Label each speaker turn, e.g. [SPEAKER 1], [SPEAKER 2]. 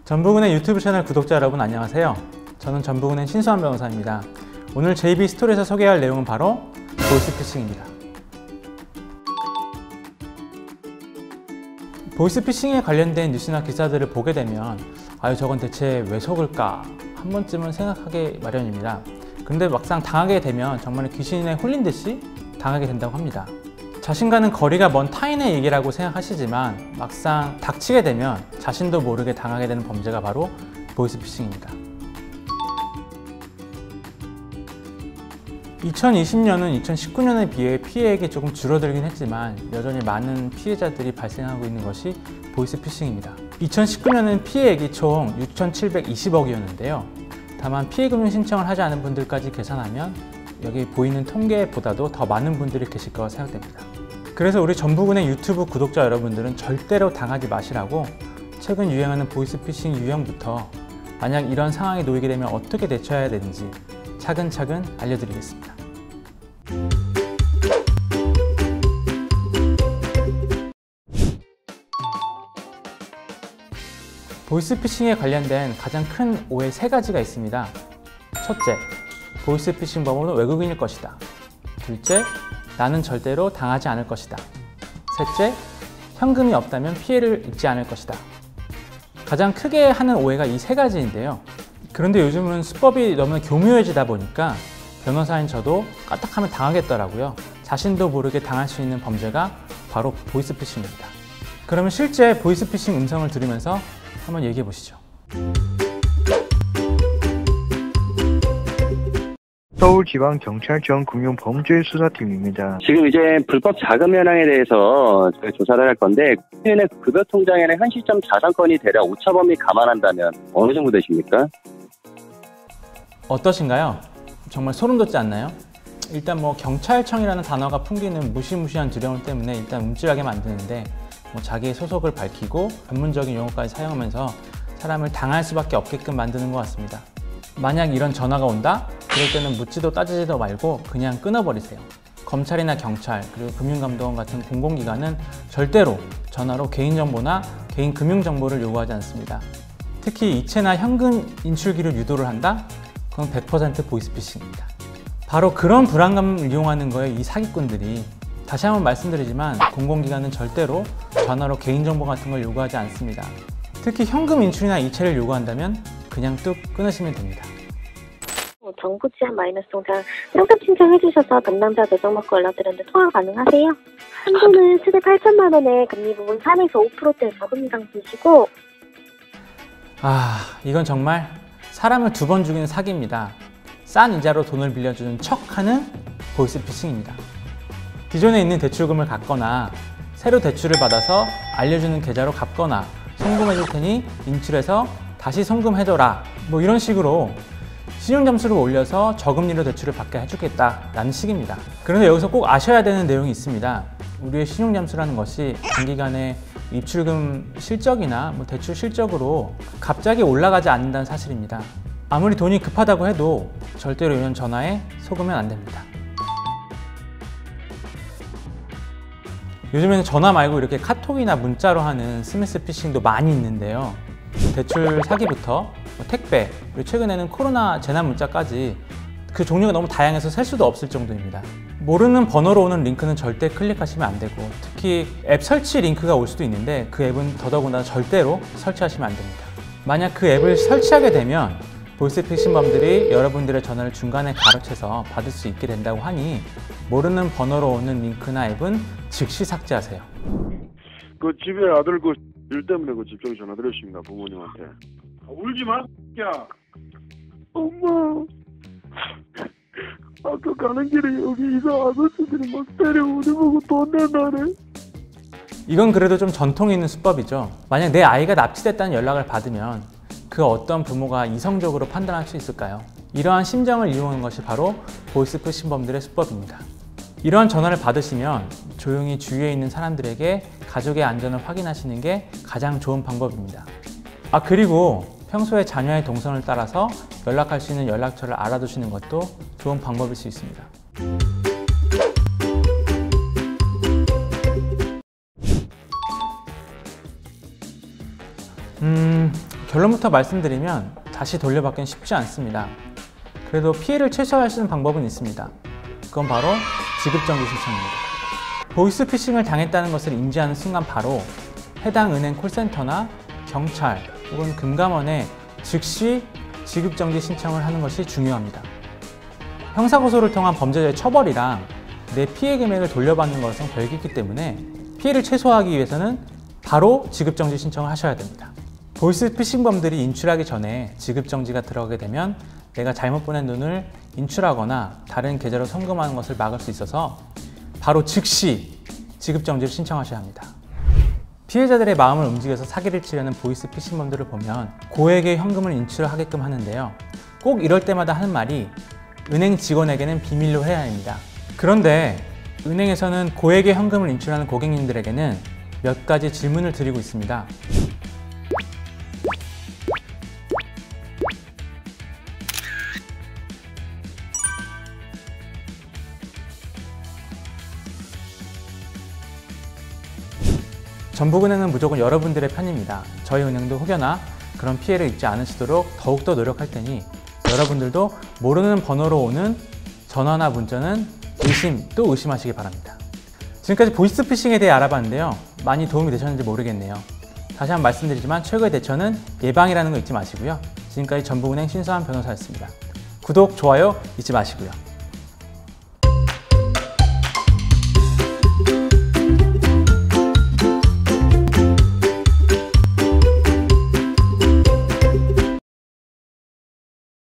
[SPEAKER 1] 전북은행 유튜브 채널 구독자 여러분 안녕하세요. 저는 전북은행 신수환 변호사입니다. 오늘 JB 스토리에서 소개할 내용은 바로 보이스피싱입니다. 보이스피싱에 관련된 뉴스나 기사들을 보게 되면 저건 대체 왜 속을까 한 번쯤은 생각하게 마련입니다. 그런데 막상 당하게 되면 정말 귀신에 홀린 듯이 당하게 된다고 합니다. 자신과는 거리가 먼 타인의 얘기라고 생각하시지만 막상 닥치게 되면 자신도 모르게 당하게 되는 범죄가 바로 보이스피싱입니다. 2020년은 2019년에 비해 피해액이 조금 줄어들긴 했지만 여전히 많은 피해자들이 발생하고 있는 것이 보이스피싱입니다. 2019년은 피해액이 총 6,720억이었는데요. 다만 피해금융 신청을 하지 않은 분들까지 계산하면 여기 보이는 통계보다도 더 많은 분들이 계실 거라 생각됩니다. 그래서 우리 전북은행 유튜브 구독자 여러분들은 절대로 당하지 마시라고 최근 유행하는 보이스피싱 유형부터 만약 이런 상황에 놓이게 되면 어떻게 대처해야 되는지 차근차근 알려드리겠습니다. 보이스피싱에 관련된 가장 큰 오해 세 가지가 있습니다. 첫째, 보이스피싱 범인은 외국인일 것이다. 둘째, 나는 절대로 당하지 않을 것이다. 셋째, 현금이 없다면 피해를 입지 않을 것이다. 가장 크게 하는 오해가 이 세 가지인데요. 그런데 요즘은 수법이 너무나 교묘해지다 보니까 변호사인 저도 까딱하면 당하겠더라고요. 자신도 모르게 당할 수 있는 범죄가 바로 보이스피싱입니다. 그러면 실제 보이스피싱 음성을 들으면서 한번 얘기해 보시죠.
[SPEAKER 2] 서울지방경찰청 금융범죄수사팀입니다.
[SPEAKER 3] 지금 이제 불법 자금 현황에 대해서 저희 조사를 할 건데 국민의 급여 통장에는 현 시점 자산권이 대략 5차 범위 감안한다면 어느 정도 되십니까?
[SPEAKER 1] 어떠신가요? 정말 소름 돋지 않나요? 일단 경찰청이라는 단어가 풍기는 무시무시한 두려움 때문에 일단 움찔하게 만드는데 자기의 소속을 밝히고 전문적인 용어까지 사용하면서 사람을 당할 수밖에 없게끔 만드는 것 같습니다. 만약 이런 전화가 온다? 그럴 때는 묻지도 따지지도 말고 그냥 끊어버리세요. 검찰이나 경찰 그리고 금융감독원 같은 공공기관은 절대로 전화로 개인정보나 개인 금융정보를 요구하지 않습니다. 특히 이체나 현금 인출기를 유도를 한다? 그건 100% 보이스피싱입니다. 바로 그런 불안감을 이용하는 거예요, 이 사기꾼들이. 다시 한번 말씀드리지만 공공기관은 절대로 전화로 개인정보 같은 걸 요구하지 않습니다. 특히 현금 인출이나 이체를 요구한다면 그냥 뚝 끊으시면 됩니다.
[SPEAKER 4] 정부 지원 마이너스 통장 상담 신청해주셔서 담당자 배정 받고 연락드렸는데 통화 가능하세요? 한도는 최대 8천만 원에 금리 부분 3에서 5%대 저금 이상 주시고.
[SPEAKER 1] 이건 정말 사람을 2번 죽이는 사기입니다. 싼 이자로 돈을 빌려주는 척하는 보이스피싱입니다. 기존에 있는 대출금을 갚거나 새로 대출을 받아서 알려주는 계좌로 갚거나 송금해줄 테니 인출해서 다시 송금해줘라 이런 식으로 신용점수를 올려서 저금리로 대출을 받게 해주겠다라는 식입니다. 그런데 여기서 꼭 아셔야 되는 내용이 있습니다. 우리의 신용점수라는 것이 단기간에 입출금 실적이나 대출 실적으로 갑자기 올라가지 않는다는 사실입니다. 아무리 돈이 급하다고 해도 절대로 이런 전화에 속으면 안 됩니다. 요즘에는 전화 말고 이렇게 카톡이나 문자로 하는 스매시 피싱도 많이 있는데요. 대출 사기부터 택배, 그리고 최근에는 코로나 재난 문자까지 그 종류가 너무 다양해서 셀 수도 없을 정도입니다. 모르는 번호로 오는 링크는 절대 클릭하시면 안 되고 특히 앱 설치 링크가 올 수도 있는데 그 앱은 더더군다나 절대로 설치하시면 안 됩니다. 만약 그 앱을 설치하게 되면 보이스피싱범들이 여러분들의 전화를 중간에 가로채서 받을 수 있게 된다고 하니 모르는 번호로 오는 링크나 앱은 즉시 삭제하세요.
[SPEAKER 5] 그 집에 아들 일 때문에 집중이 전화 드렸습니다. 부모님한테. 울지 마, 야. 엄마. 아까 가는 길에 여기 이사 아저씨들이 막 때려 우리 보고 돈 내놔래.
[SPEAKER 1] 이건 그래도 좀 전통 있는 수법이죠. 만약 내 아이가 납치됐다는 연락을 받으면 그 어떤 부모가 이성적으로 판단할 수 있을까요? 이러한 심정을 이용하는 것이 바로 보이스피싱범들의 수법입니다. 이러한 전화를 받으시면 조용히 주위에 있는 사람들에게 가족의 안전을 확인하시는 게 가장 좋은 방법입니다. 그리고 평소에 자녀의 동선을 따라서 연락할 수 있는 연락처를 알아두시는 것도 좋은 방법일 수 있습니다. 결론부터 말씀드리면 다시 돌려받기는 쉽지 않습니다. 그래도 피해를 최소화할 수 있는 방법은 있습니다. 그건 바로 지급정지 신청입니다. 보이스피싱을 당했다는 것을 인지하는 순간 바로 해당 은행 콜센터나 경찰 혹은 금감원에 즉시 지급정지 신청을 하는 것이 중요합니다. 형사고소를 통한 범죄자의 처벌이랑 내 피해 금액을 돌려받는 것은 별개이기 때문에 피해를 최소화하기 위해서는 바로 지급정지 신청을 하셔야 됩니다. 보이스피싱범들이 인출하기 전에 지급정지가 들어가게 되면 내가 잘못 보낸 돈을 인출하거나 다른 계좌로 송금하는 것을 막을 수 있어서 바로 즉시 지급정지를 신청하셔야 합니다. 피해자들의 마음을 움직여서 사기를 치려는 보이스피싱범들을 보면 고액의 현금을 인출하게끔 하는데요. 꼭 이럴 때마다 하는 말이 은행 직원에게는 비밀로 해야 합니다. 그런데 은행에서는 고액의 현금을 인출하는 고객님들에게는 몇 가지 질문을 드리고 있습니다. 전북은행은 무조건 여러분들의 편입니다. 저희 은행도 혹여나 그런 피해를 입지 않으시도록 더욱더 노력할 테니 여러분들도 모르는 번호로 오는 전화나 문자는 또 의심하시기 바랍니다. 지금까지 보이스피싱에 대해 알아봤는데요. 많이 도움이 되셨는지 모르겠네요. 다시 한번 말씀드리지만 최고의 대처는 예방이라는 거 잊지 마시고요. 지금까지 전북은행 신서한 변호사였습니다. 구독, 좋아요 잊지 마시고요.